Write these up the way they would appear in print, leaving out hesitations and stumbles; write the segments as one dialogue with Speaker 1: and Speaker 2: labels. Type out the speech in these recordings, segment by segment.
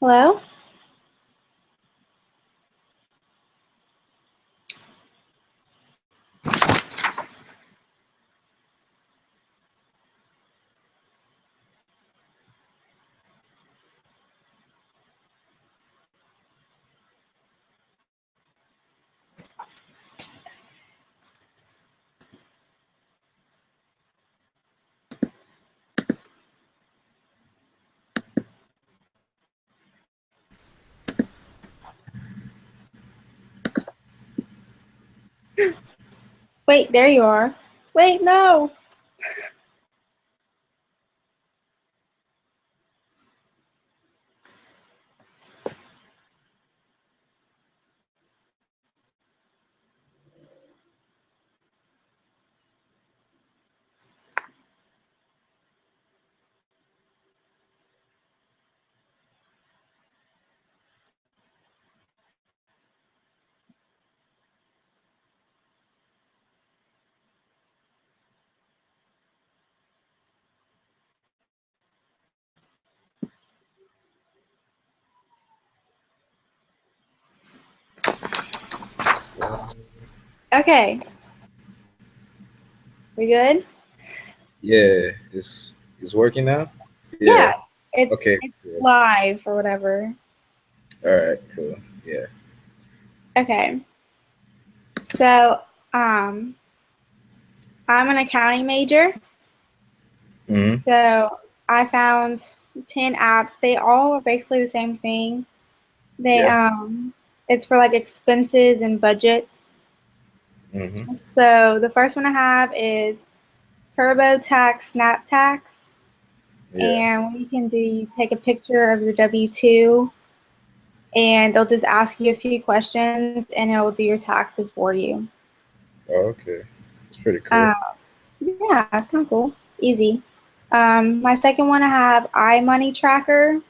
Speaker 1: Hello? Wait, there you are. Wait, no. Okay. We good?
Speaker 2: Yeah, it's working now.
Speaker 1: Yeah,
Speaker 2: Yeah.
Speaker 1: it's
Speaker 2: Okay.
Speaker 1: it's
Speaker 2: Cool.
Speaker 1: live or whatever.
Speaker 2: All right. Cool. Yeah.
Speaker 1: Okay. So, um, I'm an accounting major.
Speaker 2: Hmm.
Speaker 1: So I found 10 apps. They all are basically the same thing. They
Speaker 2: Yeah.
Speaker 1: it's for like expenses and budgets.
Speaker 2: Hmm.
Speaker 1: So the first one I have is TurboTax SnapTax.
Speaker 2: Yeah.
Speaker 1: And what you can do, you take a picture of your W-2 and they'll just ask you a few questions and it'll do your taxes for you.
Speaker 2: Oh, okay. It's pretty
Speaker 1: Uh,
Speaker 2: cool.
Speaker 1: yeah, it's kind of cool. It's easy. My second one I have iMoney Tracker,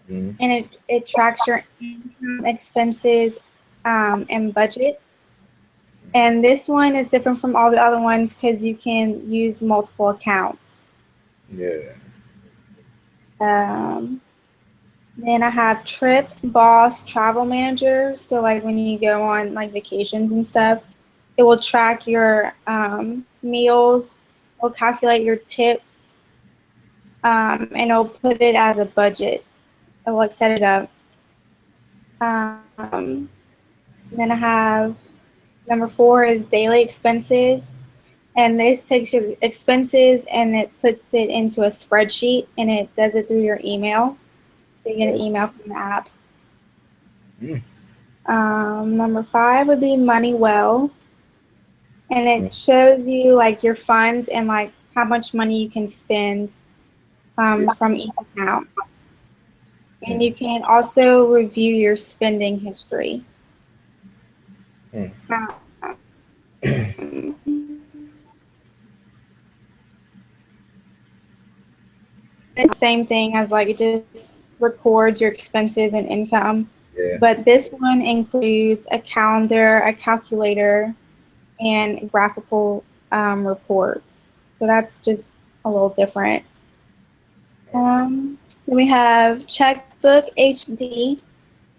Speaker 2: Hmm.
Speaker 1: and it tracks your income, expenses, and budgets. And this one is different from all the other ones because you can use multiple accounts.
Speaker 2: Yeah.
Speaker 1: Um, Then I have Trip Boss Travel Manager. So like when you go on like vacations and stuff, it will track your meals, will calculate your tips, and it'll put it as a budget. It'll like set it up. Um, then I have number four is daily expenses. And this takes your expenses and it puts it into a spreadsheet and it does it through your email. So you get an
Speaker 2: Oh.
Speaker 1: email from the app.
Speaker 2: Mm.
Speaker 1: Number five would be Money Well, and
Speaker 2: Mm.
Speaker 1: it shows you like your funds and like how much money you can spend
Speaker 2: Yeah.
Speaker 1: from each account. And
Speaker 2: Mm.
Speaker 1: you can also review your spending history.
Speaker 2: Mm.
Speaker 1: Same thing as like it just records your expenses and income.
Speaker 2: Yeah.
Speaker 1: But this one includes a calendar, a calculator, and graphical reports. So that's just a little different. Then we have Checkbook HD,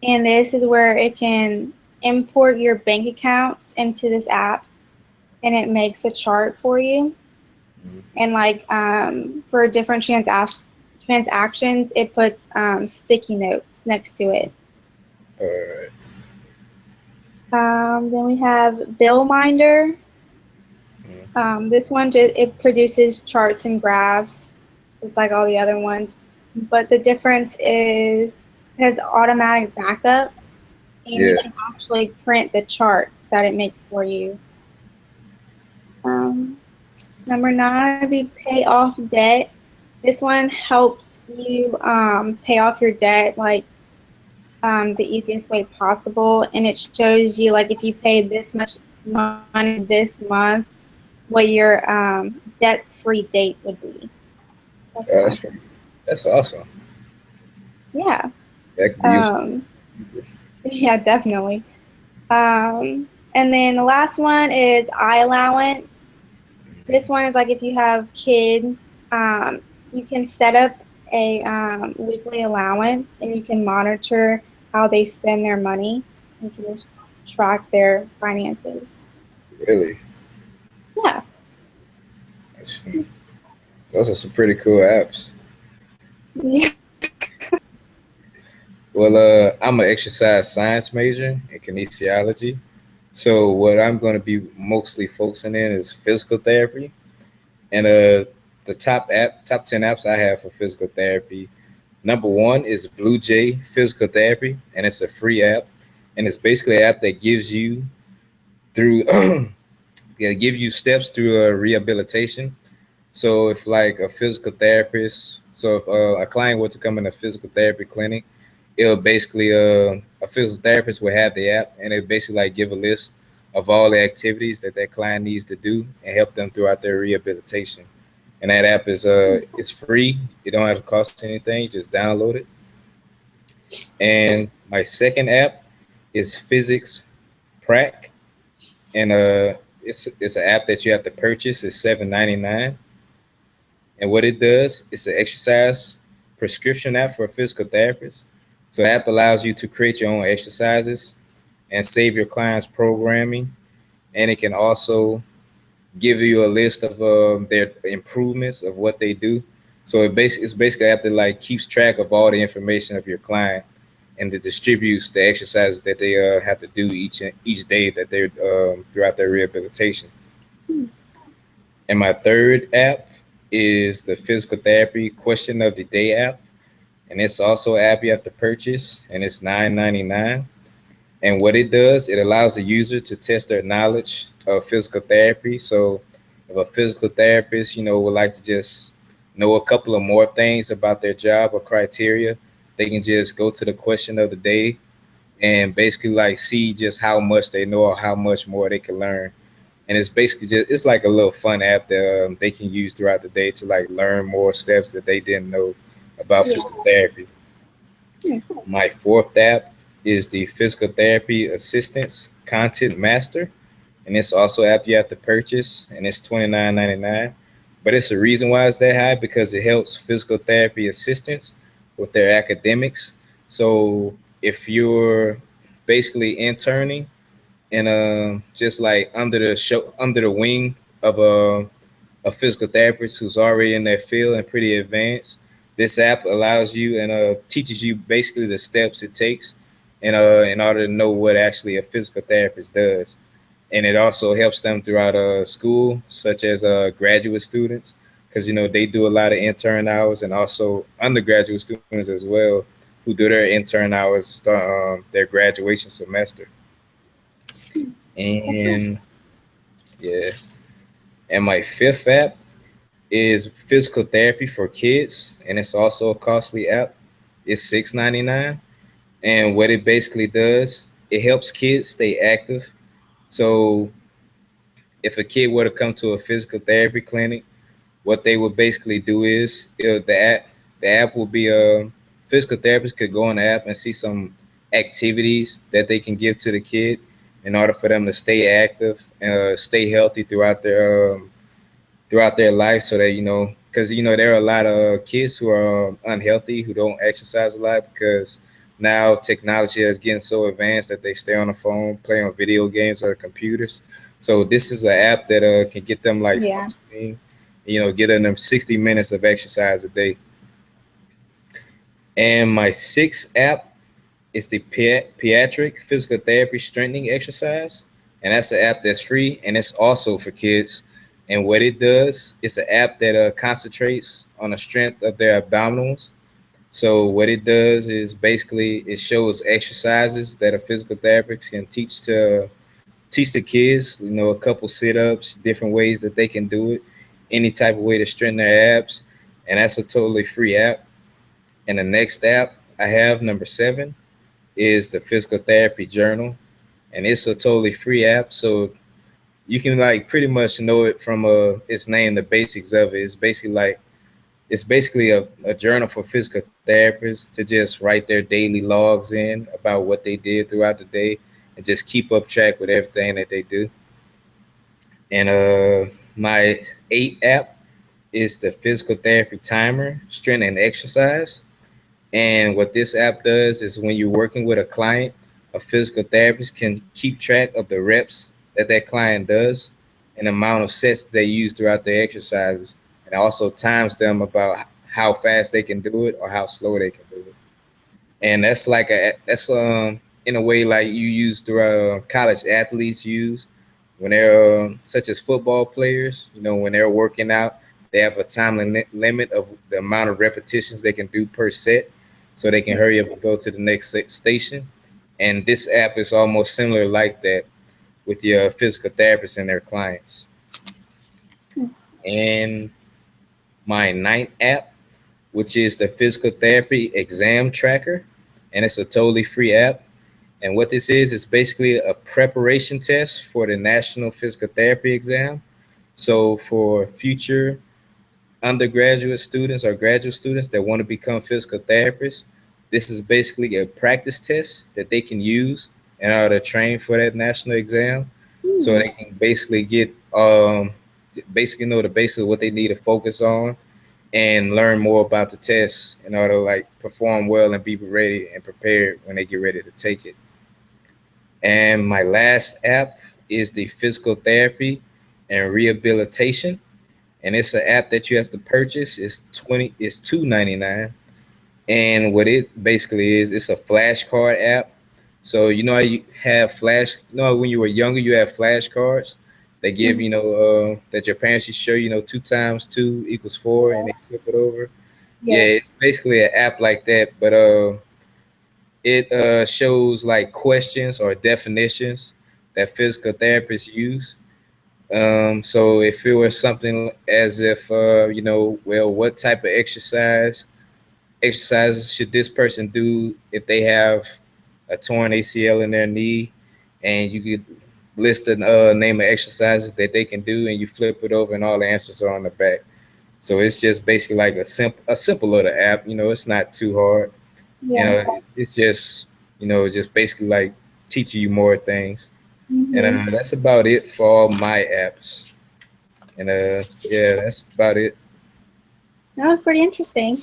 Speaker 1: and this is where it can import your bank accounts into this app, and it makes a chart for you.
Speaker 2: Mm.
Speaker 1: And like for different transactions, it puts sticky notes next to it.
Speaker 2: All right.
Speaker 1: Then we have BillMinder.
Speaker 2: Mm.
Speaker 1: This one just it produces charts and graphs, just like all the other ones. But the difference is it has automatic backup, and you
Speaker 2: Yeah.
Speaker 1: can actually print the charts that it makes for you. Um, Number nine would be pay off debt. This one helps you pay off your debt like the easiest way possible, and it shows you like if you paid this much money this month, what your debt-free date would be. That's kind
Speaker 2: That's
Speaker 1: of cool.
Speaker 2: pretty. That's awesome.
Speaker 1: Yeah.
Speaker 2: That could be useful.
Speaker 1: Um, yeah, definitely. And then the last one is eye allowance. This one is like if you have kids, you can set up a weekly allowance, and you can monitor how they spend their money. You can just track their finances.
Speaker 2: Really?
Speaker 1: Yeah.
Speaker 2: That's, those are some pretty cool apps.
Speaker 1: Yeah.
Speaker 2: Well, I'm an exercise science major in kinesiology. So what I'm going to be mostly focusing in is physical therapy. And the top 10 apps I have for physical therapy. Number one is Blue Jay Physical Therapy, and it's a free app. And it's basically an app that gives you through yeah, give you steps through rehabilitation. So if like a physical therapist, so if a client were to come in a physical therapy clinic, it'll basically a physical therapist will have the app, and it basically like give a list of all the activities that that client needs to do and help them throughout their rehabilitation. And that app is it's free. You don't have to cost anything. Just download it. And my second app is Physics Prac, and it's an app that you have to purchase. It's $7.99. And what it does, it's an exercise prescription app for a physical therapist. So the app allows you to create your own exercises and save your clients' programming. And it can also give you a list of their improvements of what they do. So it's basically app that like keeps track of all the information of your client, and it distributes the exercises that they have to do each day that they're throughout their rehabilitation. And my third app is the physical therapy question of the day app, and it's also an app you have to purchase, and it's $9.99. And what it does, it allows the user to test their knowledge of physical therapy. So if a physical therapist, would like to just know a couple of more things about their job or criteria, they can just go to the question of the day and basically like see just how much they know or how much more they can learn. And it's basically just it's like a little fun app that they can use throughout the day to like learn more steps that they didn't know about
Speaker 1: Yeah.
Speaker 2: physical therapy.
Speaker 1: Hmm.
Speaker 2: My fourth app is the Physical Therapy Assistance Content Master, and it's also an app you have to purchase, and it's $29.99. But it's a reason why it's that high because it helps physical therapy assistants with their academics. So if you're basically interning and just like under the wing of a physical therapist who's already in that field and pretty advanced. This app allows you and teaches you basically the steps it takes in order to know what actually a physical therapist does. And it also helps them throughout school, such as graduate students, because they do a lot of intern hours, and also undergraduate students as well, who do their intern hours start their graduation semester. And yeah, and my fifth app is physical therapy for kids, and it's also a costly app. It's $6.99, and what it basically does, it helps kids stay active. So if a kid were to come to a physical therapy clinic, what they would basically do is the app will be a physical therapist could go on the app and see some activities that they can give to the kid in order for them to stay active and stay healthy throughout their life, so that because there are a lot of kids who are unhealthy, who don't exercise a lot because now technology is getting so advanced that they stay on the phone, play on video games or computers. So this is an app that can get them like
Speaker 1: Yeah.
Speaker 2: functioning, getting them 60 minutes of exercise a day. And my sixth app is the Pediatric Physical Therapy Strengthening Exercise, and that's an app that's free and it's also for kids. And what it does, it's an app that concentrates on the strength of their abdominals. So what it does is basically it shows exercises that a physical therapist can teach the kids. A couple sit-ups, different ways that they can do it, any type of way to strengthen their abs, and that's a totally free app. And the next app I have, number seven, is the Physical Therapy Journal, and it's a totally free app. So you can like pretty much know it from its name, the basics of it. It's basically a journal for physical therapists to just write their daily logs in about what they did throughout the day and just keep up track with everything that they do. And my eighth app is the physical therapy timer, strength and exercise. And what this app does is when you're working with a client, a physical therapist can keep track of the reps that that client does and the amount of sets they use throughout their exercises, and also times them about how fast they can do it or how slow they can do it. And that's like that's in a way like you use throughout college athletes use when they're such as football players. You know, when they're working out, they have a time limit of the amount of repetitions they can do per set, so they can hurry up and go to the next station. And this app is almost similar like that with your physical therapists and their clients. And my ninth app, which is the physical therapy exam tracker, and it's a totally free app. And what this is basically a preparation test for the National Physical Therapy exam. So for future undergraduate students or graduate students that want to become physical therapists, this is basically a practice test that they can use in order to train for that national exam. So they can basically get basically know the basics of what they need to focus on and learn more about the test in order to like perform well and be ready and prepared when they get ready to take it. And my last app is the physical therapy and rehabilitation. And it's an app that you have to purchase. It's $2.99. And what it basically is, it's a flashcard app. So you know how you have when you were younger you have flashcards. They give, that your parents should show, 2 times 2 equals 4 and they flip it over. Yeah,
Speaker 1: Yes.
Speaker 2: it's basically an app like that, but it shows like questions or definitions that physical therapists use. So if it was something as if, well, what type of exercises should this person do if they have a torn ACL in their knee, and you could list the name of exercises that they can do, and you flip it over, and all the answers are on the back. So it's just basically like a simple little app. It's not too hard.
Speaker 1: Yeah.
Speaker 2: It's just basically like teaching you more things. And
Speaker 1: Hmm.
Speaker 2: that's about it for all my apps. And yeah, that's about it.
Speaker 1: That was pretty interesting.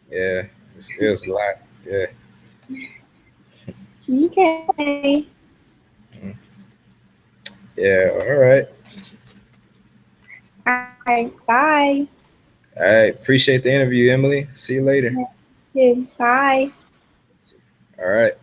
Speaker 2: Yeah, it was a lot. Yeah.
Speaker 1: Okay.
Speaker 2: Yeah. All right.
Speaker 1: All right. Bye.
Speaker 2: All right. Appreciate the interview, Emily. See you later.
Speaker 1: Good. Bye.
Speaker 2: All right.